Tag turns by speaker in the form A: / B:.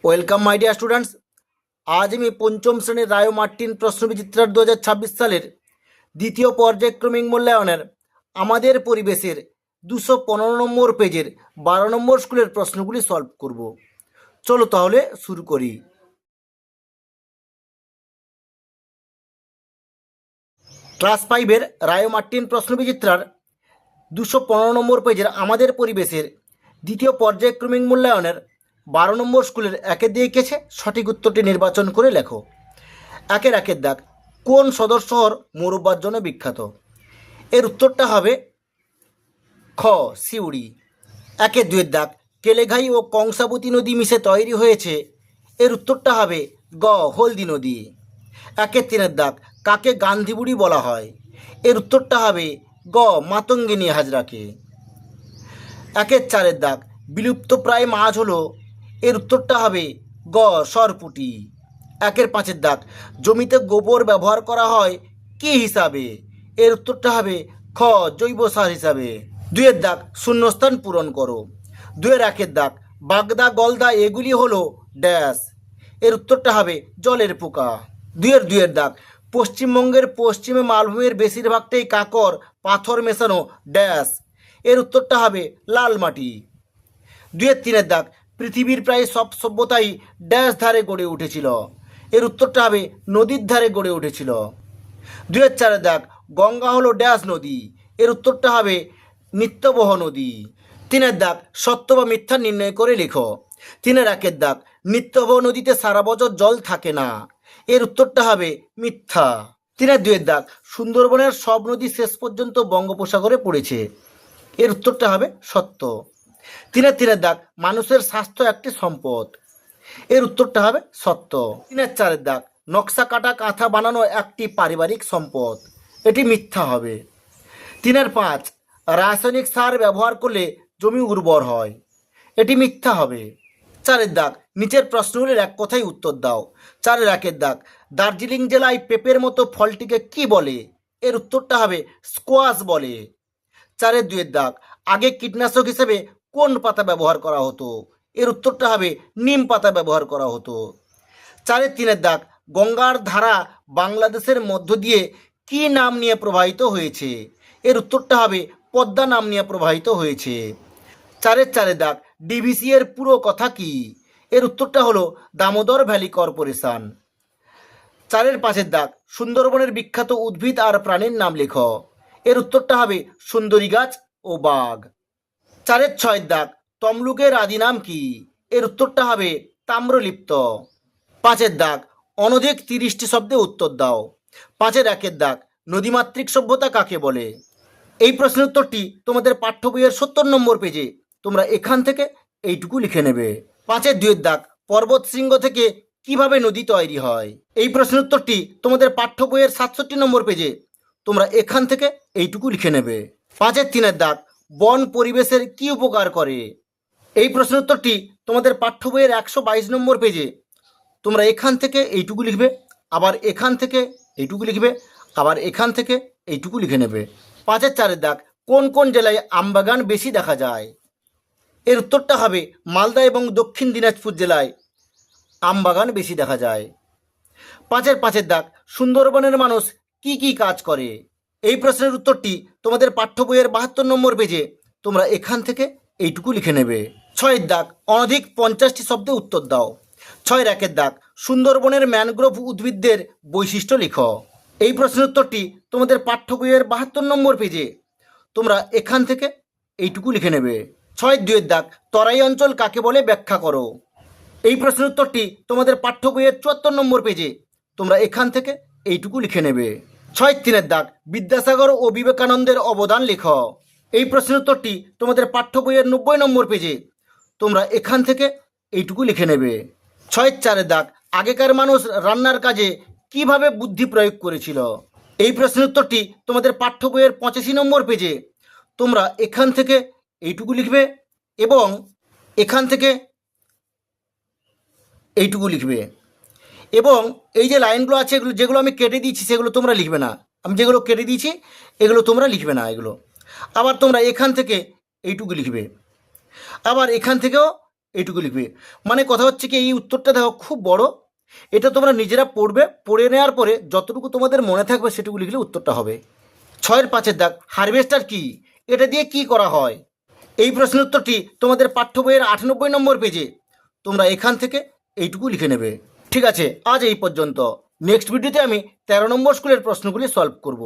A: Welcome my dear students. আজ আমি পঞ্চম শ্রেণীর রায় মার্টিন প্রশ্নবিচিত্রার 2026 সালের দ্বিতীয় পর্যায়ক্রমিক মূল্যায়নের আমাদের পরিবেশের 215 নম্বর পেজের 12 নম্বর স্কুলের প্রশ্নগুলি সলভ করব। চলো তাহলে শুরু করি। ক্লাস 5-এর রায় মার্টিন প্রশ্নবিচিত্রার 215 নম্বর পেজের আমাদের পরিবেশের দ্বিতীয় পর্যায়ক্রমিক মূল্যায়নের 12 নম্বর স্কুলের একে দিয়ে গেছে সঠিক উত্তরটি নির্বাচন করে লেখো। একের দাগ, কোন সদর শহর মোরব্বার জন্য বিখ্যাত? এর উত্তরটা হবে খ, সিউড়ি। দুয়ের দাগ, কেলেঘাই ও কংসাবতী নদী মিশে তৈরি হয়েছে। এর উত্তরটা হবে গ, হলদি নদী। তিনের দাগ, কাকে গান্ধীবুড়ি বলা হয়? এর উত্তরটা হবে গ, মাতঙ্গিনী হাজরাকে। চারের দাগ, বিলুপ্তপ্রায় মাছ হলো। এর উত্তরটা হবে গ, সরপুঁটি। পাঁচের দাগ, জমিতে গোবর ব্যবহার করা হয় কি হিসাবে? এর উত্তরটা হবে খ, জৈব সার হিসাবে। দুয়ের দাগ, শূন্যস্থান পূরণ করো। একের দাগ, বাগদা গলদা এগুলি হলো ড্যাশ। এর উত্তরটা হবে জলের পোকা। দুয়ের দাগ, পশ্চিমবঙ্গের পশ্চিমে মালভূমির বেশিরভাগটাই কাকর পাথর মেশানো ড্যাশ। এর উত্তরটা হবে লাল মাটি। তিনের দাগ, পৃথিবীর প্রায় সব সভ্যতাই ড্যাশ ধারে গড়ে উঠেছিল। এর উত্তরটা হবে নদীর ধারে গড়ে উঠেছিল। চারের দাগ, গঙ্গা হলো ড্যাশ নদী। এর উত্তরটা হবে নিত্যবহ নদী। তিনের দাগ, সত্য বা মিথ্যা নির্ণয় করে লেখো। একের দাগ, নিত্যবহ নদীতে সারা বছর জল থাকে না। এর উত্তরটা হবে মিথ্যা। দুয়ের দাগ, সুন্দরবনের সব নদী শেষ পর্যন্ত বঙ্গোপসাগরে পড়েছে। এর উত্তরটা হবে সত্য। তিনের দাগ, মানুষের স্বাস্থ্য একটি সম্পদ। এর উত্তরটা হবে সত্য। চারের দাগ, নকশা কাটা কাঁথা বানানো একটি পারিবারিক সম্পদ। এটি মিথ্যা হবে। পাঁচ, রাসায়নিক সার ব্যবহার করলে জমি উর্বর হয়। এটি মিথ্যা হবে। চারের দাগ, নিচের প্রশ্নগুলির এক কথায় উত্তর দাও। একের দাগ, দার্জিলিং জেলায় পেঁপের মতো ফলটিকে কি বলে? এর উত্তরটা হবে স্কোয়াশ বলে। দুয়ের দাগ, আগে কীটনাশক হিসেবে কোন পাতা ব্যবহার করা হতো? এর উত্তরটা হবে নিম পাতা ব্যবহার করা হতো। তিনের দাগ, গঙ্গার ধারা বাংলাদেশের মধ্য দিয়ে কি নাম নিয়ে প্রবাহিত হয়েছে? এর উত্তরটা হবে পদ্মা নাম নিয়ে প্রবাহিত হয়েছে। চারের দাগ, ডিভিসি এর পুরো কথা কি? এর উত্তরটা হলো দামোদর ভ্যালি কর্পোরেশন। পাঁচের দাগ, সুন্দরবনের বিখ্যাত উদ্ভিদ আর প্রাণীর নাম লেখো। এর উত্তরটা হবে সুন্দরী গাছ ও বাঘ। ছয়ের দাগ, তমলুকের আদি নাম কি? এর উত্তরটা হবে তাম্রলিপ্ত। পাঁচের দাগ, অনধিক 30টি শব্দে উত্তর দাও। একের দাগ, নদীমাতৃক সভ্যতা কাকে বলে? এই প্রশ্নের উত্তরটি তোমাদের পাঠ্য বইয়ের 70 নম্বর পেজে তোমরা এখান থেকে এইটুকু লিখে নেবে। দুয়ের দাগ, পর্বত শৃঙ্গ থেকে কিভাবে নদী তৈরি হয়? এই প্রশ্নের উত্তরটি তোমাদের পাঠ্য বইয়ের 67 নম্বর পেজে তোমরা এখান থেকে এইটুকু লিখে নেবে। তিনের দাগ, বন পরিবেশের কি উপকার করে? এই প্রশ্নের উত্তরটি তোমাদের পাঠ্য বইয়ের 122 নম্বর পেজে তোমরা এখান থেকে এইটুকু লিখবে, আবার এখান থেকে এইটুকু লিখবে, আবার এখান থেকে এইটুকু লিখে নেবে। চারের দাগ, কোন কোন জেলায় আমবাগান বেশি দেখা যায়? এর উত্তরটা হবে মালদা এবং দক্ষিণ দিনাজপুর জেলায় আমবাগান বেশি দেখা যায়। পাঁচের দাগ, সুন্দরবনের মানুষ কি কি কাজ করে? এই প্রশ্নের উত্তরটি তোমাদের পাঠ্য বইয়ের 72 নম্বর পেজে তোমরা এখান থেকে এইটুকু লিখে নেবে। ছয়ের দাগ, অনধিক 50টি শব্দে উত্তর দাও। একের দাগ, সুন্দরবনের ম্যানগ্রোভ উদ্ভিদদের বৈশিষ্ট্য লিখো। এই প্রশ্নের উত্তরটি তোমাদের পাঠ্য বইয়ের 72 নম্বর পেজে তোমরা এখান থেকে এইটুকু লিখে নেবে। দুয়ের দাগ, তরাই অঞ্চল কাকে বলে ব্যাখ্যা করো। এই প্রশ্নের উত্তরটি তোমাদের পাঠ্য বইয়ের 74 নম্বর পেজে তোমরা এখান থেকে এইটুকু লিখে নেবে। তিনের দাগ, বিদ্যাসাগর ও বিবেকানন্দের অবদান লেখো। এই প্রশ্নের উত্তরটি তোমাদের পাঠ্য বইয়ের 90 নম্বর পেজে তোমরা এখান থেকে এইটুকু লিখে নেবে। চারের দাগ, আগেকার মানুষ রান্নার কাজে কিভাবে বুদ্ধি প্রয়োগ করেছিল? এই প্রশ্নের উত্তরটি তোমাদের পাঠ্য বইয়ের 85 নম্বর পেজে তোমরা এখান থেকে এইটুকু লিখবে এবং এখান থেকে এইটুকু লিখবে, এবং এই যে লাইনগুলো আছে এগুলো যেগুলো আমি কেটে দিয়েছি সেগুলো তোমরা লিখবে না। আমি যেগুলো কেটে দিয়েছি এগুলো তোমরা লিখবে না। এগুলো আবার তোমরা এখান থেকে এইটুকু লিখবে, আবার এখান থেকেও এইটুকু লিখবে। মানে কথা হচ্ছে কি, এই উত্তরটা দেখো খুব বড়, এটা তোমরা নিজেরা পড়বে, পড়ে নেওয়ার পরে যতটুকু তোমাদের মনে থাকবে সেটুকু লিখলে উত্তরটা হবে। 6-এর দাগ, হারভেস্টার কি, এটা দিয়ে কি করা হয়? এই প্রশ্নের উত্তরটি তোমাদের পাঠ্য বইয়ের 98 নম্বর পেজে, তোমরা এখান থেকে এইটুকু লিখে নেবে। ঠিক আছে, আজ এই পর্যন্ত। নেক্সট ভিডিওতে আমি 13 নম্বর স্কুলের প্রশ্নগুলি সলভ করব।